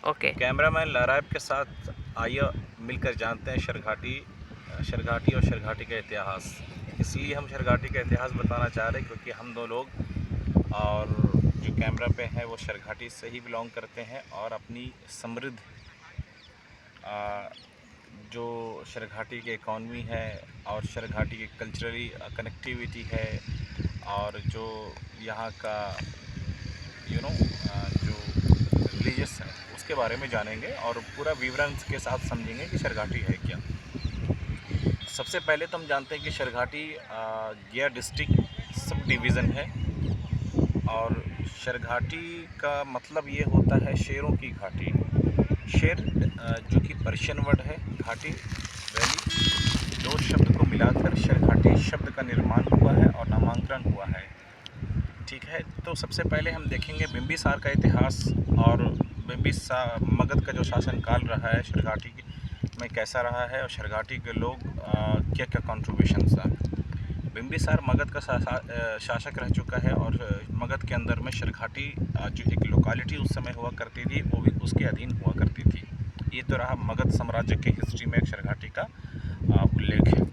Okay. Cameraman लाराइब के साथ आइए मिलकर जानते हैं शरघाटी और शरघाटी का इतिहास। इसलिए हम शरघाटी का इतिहास बताना चाह रहे हैं क्योंकि हम दो लोग और जो कैमरा पे हैं वो शरघाटी से ही बिलोंग करते हैं और अपनी समृद्ध जो शरघाटी की इकॉनमी है और शरघाटी की कल्चरली कनेक्टिविटी है और जो यहाँ का जो रिलीजियस है उसके बारे में जानेंगे और पूरा विवरण के साथ समझेंगे कि शरघाटी है क्या। सबसे पहले तो हम जानते हैं कि शरघाटी गया डिस्ट्रिक्ट सब डिवीज़न है और शरघाटी का मतलब ये होता है शेरों की घाटी। शेर जो कि पर्शियन वर्ड है, घाटी वैली, दो शब्द को मिलाकर शरघाटी शब्द का निर्माण हुआ है और नामांकन हुआ है। ठीक है, तो सबसे पहले हम देखेंगे बिंबिसार का इतिहास और बिंबिसार मगध का जो शासनकाल रहा है शरघाटी में कैसा रहा है और शरघाटी के लोग क्या क्या कॉन्ट्रीब्यूशन था। बिंबिसार मगध का शासक रह चुका है और मगध के अंदर में शरघाटी जो एक लोकेलिटी उस समय हुआ करती थी वो भी उसके अधीन हुआ करती थी। ये तो रहा मगध साम्राज्य के हिस्ट्री में एक शरघाटी का उल्लेख है।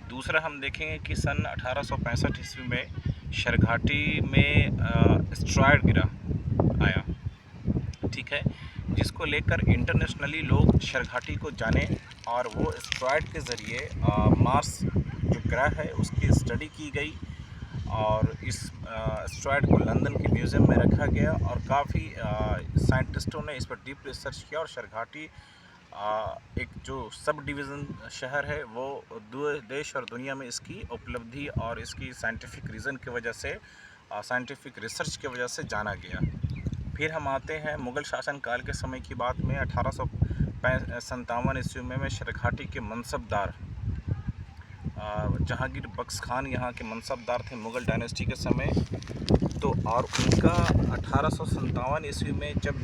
दूसरा हम देखेंगे कि सन 1865 ईस्वी में शरघाटी में एस्टेरॉयड गिरा आया, ठीक है, जिसको लेकर इंटरनेशनली लोग शरघाटी को जाने और वो एस्टेरॉयड के ज़रिए मार्स जो ग्रह है उसकी स्टडी की गई और इस एस्टेरॉयड को लंदन के म्यूज़ियम में रखा गया और काफ़ी साइंटिस्टों ने इस पर डीप रिसर्च किया और शरघाटी एक जो सब डिवीज़न शहर है वो देश और दुनिया में इसकी उपलब्धि और इसकी साइंटिफिक रीज़न की वजह से साइंटिफिक रिसर्च की वजह से जाना गया। फिर हम आते हैं मुग़ल शासनकाल के समय की बात में 1857 ईस्वी में शरघाटी के मनसबदार जहांगीर बख्श खान यहाँ के मनसबदार थे मुग़ल डायनेस्टी के समय। तो और उनका 1857 ईस्वी में जब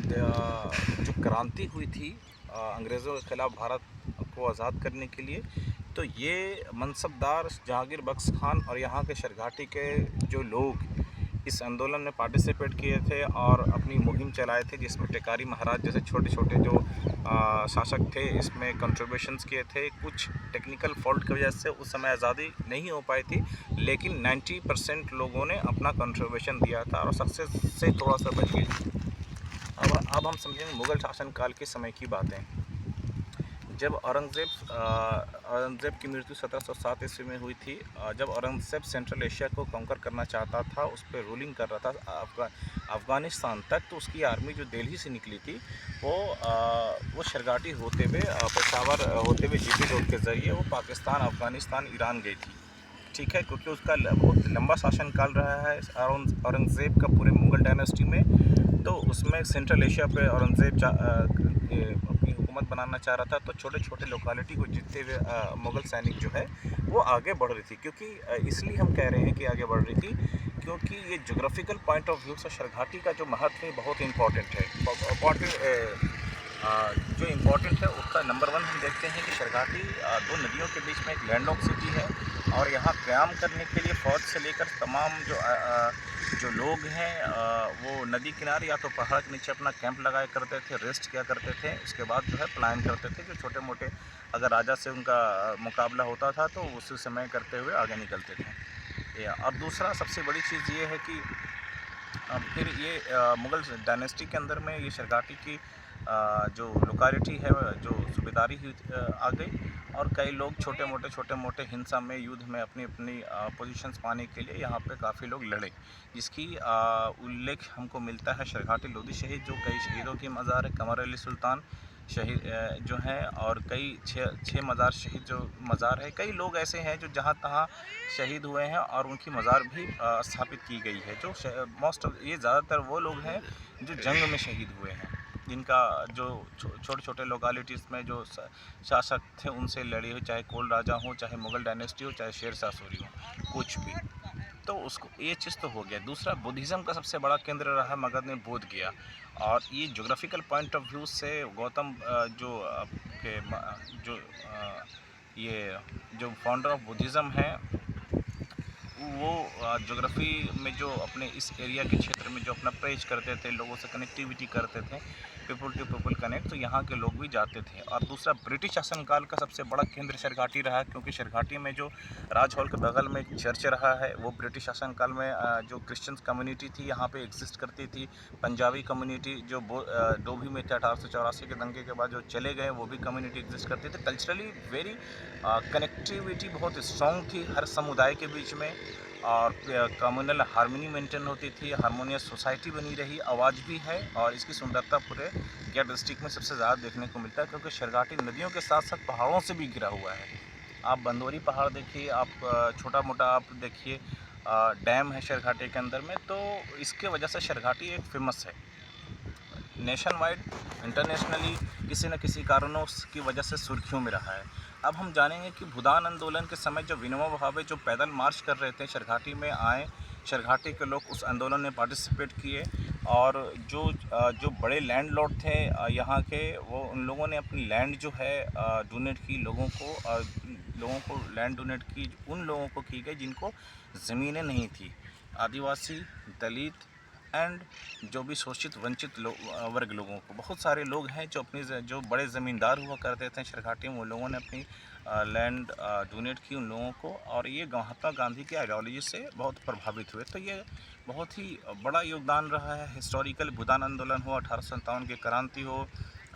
जो क्रांति हुई थी अंग्रेज़ों के ख़िलाफ़ भारत को आज़ाद करने के लिए, तो ये मनसबदार जहांगीर बख्श खान और यहाँ के शरघाटी के जो लोग इस आंदोलन में पार्टिसिपेट किए थे और अपनी मुहिम चलाए थे जिसमें टेकारी महाराज जैसे छोटे छोटे जो शासक थे इसमें कंट्रीब्यूशंस किए थे। कुछ टेक्निकल फॉल्ट की वजह से उस समय आज़ादी नहीं हो पाई थी, लेकिन 90% लोगों ने अपना कंट्रीब्यूशन दिया था और सक्सेस से थोड़ा सा बच गए। अब हम समझेंगे मुग़ल शासनकाल के समय की बातें। जब औरंगज़ेब की मृत्यु 1707 ईस्वी में हुई थी, जब औरंगज़ेब सेंट्रल एशिया को कॉन्कर करना चाहता था, उस पर रूलिंग कर रहा था अफ़गानिस्तान तक, तो उसकी आर्मी जो दिल्ली से निकली थी वो शरघाटी होते हुए पेशावर होते हुए जीपी रोड के ज़रिए वो पाकिस्तान, अफ़गानिस्तान, ईरान गई थी। ठीक है, क्योंकि उसका बहुत लंबा शासनकाल रहा है औरंगज़ेब का पूरे मुग़ल डायनेस्टी में। तो उसमें सेंट्रल एशिया पे औरंगज़ेब अपनी हुकूमत बनाना चाह रहा था, तो छोटे छोटे लोकेलिटी को जीतते हुए मुग़ल सैनिक जो है वो आगे बढ़ रही थी। क्योंकि इसलिए हम कह रहे हैं कि आगे बढ़ रही थी क्योंकि ये जोग्राफिकल पॉइंट ऑफ व्यू से शरघाटी का जो महत्व है बहुत इम्पॉर्टेंट है। जो इम्पोर्टेंट है उसका नंबर 1 हम देखते हैं कि शरघाटी दो नदियों के बीच में एक लैंडलॉक सिटी है और यहाँ क़याम करने के लिए फ़ौज से लेकर तमाम जो लोग हैं वो नदी किनारे या तो पहाड़ के नीचे अपना कैंप लगाया करते थे, रेस्ट किया करते थे, उसके बाद जो है पलायन करते थे। जो छोटे मोटे अगर राजा से उनका मुकाबला होता था तो उसी समय करते हुए आगे निकलते थे। और दूसरा सबसे बड़ी चीज़ ये है कि फिर ये मुग़ल डायनेस्टी के अंदर में ये शरघाटी की जो लोकेलिटी है जो सूबेदारी आ गई और कई लोग छोटे मोटे हिंसा में युद्ध में अपनी अपनी पोजीशंस पाने के लिए यहाँ पे काफ़ी लोग लड़े, जिसकी उल्लेख हमको मिलता है शरघाटी लोधी शहीद जो कई शहीदों की मज़ार है, कमर अली सुल्तान शहीद जो हैं और कई छः मज़ार शहीद जो मज़ार है। कई लोग ऐसे हैं जो जहाँ तहाँ शहीद हुए हैं और उनकी मज़ार भी स्थापित की गई है। जो ये ज़्यादातर वो लोग हैं जो जंग में शहीद हुए हैं, जिनका जो छोटे छोटे लोकेलिटीज़ में जो शासक थे उनसे लड़ी हो, चाहे कोल राजा हो, चाहे मुग़ल डायनेस्टी हो, चाहे शेर शाह सूरी हो, कुछ भी। तो उसको ये चीज़ तो हो गया। दूसरा बुद्धिज़्म का सबसे बड़ा केंद्र रहा मगध में बोध गया और ये ज्योग्राफिकल पॉइंट ऑफ व्यू से गौतम जो ये जो फाउंडर ऑफ बुद्धिज़्म हैं वो ज्योग्राफी में जो अपने इस एरिया के क्षेत्र में जो अपना प्रेज करते थे, लोगों से कनेक्टिविटी करते थे, पीपल टू पीपल कनेक्ट, तो यहाँ के लोग भी जाते थे। और दूसरा, ब्रिटिश शासनकाल का सबसे बड़ा केंद्र शेरघाटी रहा, क्योंकि शेरघाटी में जो राज हॉल के बगल में चर्च रहा है, वो ब्रिटिश शासनकाल में जो क्रिश्चियन कम्युनिटी थी यहाँ पे एग्जिस्ट करती थी। पंजाबी कम्युनिटी जो डोभी में थे 1884 के दंगे के बाद जो चले गए, वो भी कम्युनिटी एग्जिस्ट करती थी। कल्चरली वेरी कनेक्टिविटी बहुत स्ट्रॉन्ग थी हर समुदाय के बीच में, और कम्युनल हार्मनी मेंटेन होती थी, हारमोनियस सोसाइटी बनी रही, आवाज़ भी है। और इसकी सुंदरता पूरे गया डिस्ट्रिक्ट में सबसे ज़्यादा देखने को मिलता है, क्योंकि शेरघाटी नदियों के साथ साथ पहाड़ों से भी घिरा हुआ है। आप बंदोरी पहाड़ देखिए, आप छोटा मोटा आप देखिए, डैम है शेरघाटी के अंदर में, तो इसके वजह से शेरघाटी एक फेमस है नेशन वाइड, इंटरनेशनली, किसी न किसी कारणों की वजह से सुर्खियों में रहा है। अब हम जानेंगे कि भूदान आंदोलन के समय जब विनोबा भावे जो पैदल मार्च कर रहे थे शेरघाटी में आए, शेरघाटी के लोग उस आंदोलन में पार्टिसिपेट किए, और जो बड़े लैंडलॉर्ड थे यहाँ के, वो उन लोगों ने अपनी लैंड जो है डोनेट की लोगों को लैंड डोनेट की, उन लोगों को की गई जिनको ज़मीनें नहीं थी, आदिवासी, दलित एंड जो भी शोषित वंचित वर्ग लोगों को। बहुत सारे लोग हैं जो बड़े ज़मींदार हुआ करते थे शेरघाटी में, उन लोगों ने अपनी लैंड डोनेट की उन लोगों को, और ये महात्मा गांधी की आइडियोलॉजी से बहुत प्रभावित हुए। तो ये बहुत ही बड़ा योगदान रहा है हिस्टोरिकल। भूदान आंदोलन हो, 1857 की क्रांति हो,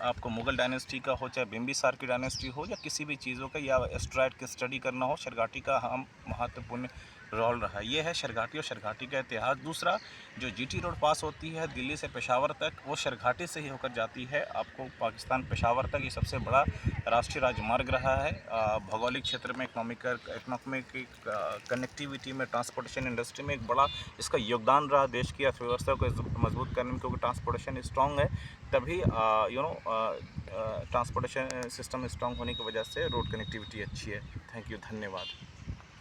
आपको मुग़ल डायनेस्टी का हो, चाहे बिम्बिसार की डायनेस्टी हो, या किसी भी चीज़ों का, या एस्ट्राइड की स्टडी करना हो, शेरघाटी का हम महत्वपूर्ण रोल रहा है। ये है शेरघाटी और शेरघाटी का इतिहास। दूसरा, जो जीटी रोड पास होती है दिल्ली से पेशावर तक, वो शेरघाटी से ही होकर जाती है आपको पाकिस्तान पेशावर तक। ये सबसे बड़ा राष्ट्रीय राजमार्ग रहा है। भौगोलिक क्षेत्र में इकोनॉमिक कनेक्टिविटी में, ट्रांसपोर्टेशन इंडस्ट्री में एक बड़ा इसका योगदान रहा देश की अर्थव्यवस्था को मजबूत करने में, क्योंकि ट्रांसपोर्टेशन स्ट्रॉन्ग है, तभी ट्रांसपोर्टेशन सिस्टम स्ट्रॉन्ग होने की वजह से रोड कनेक्टिविटी अच्छी है। थैंक यू, धन्यवाद।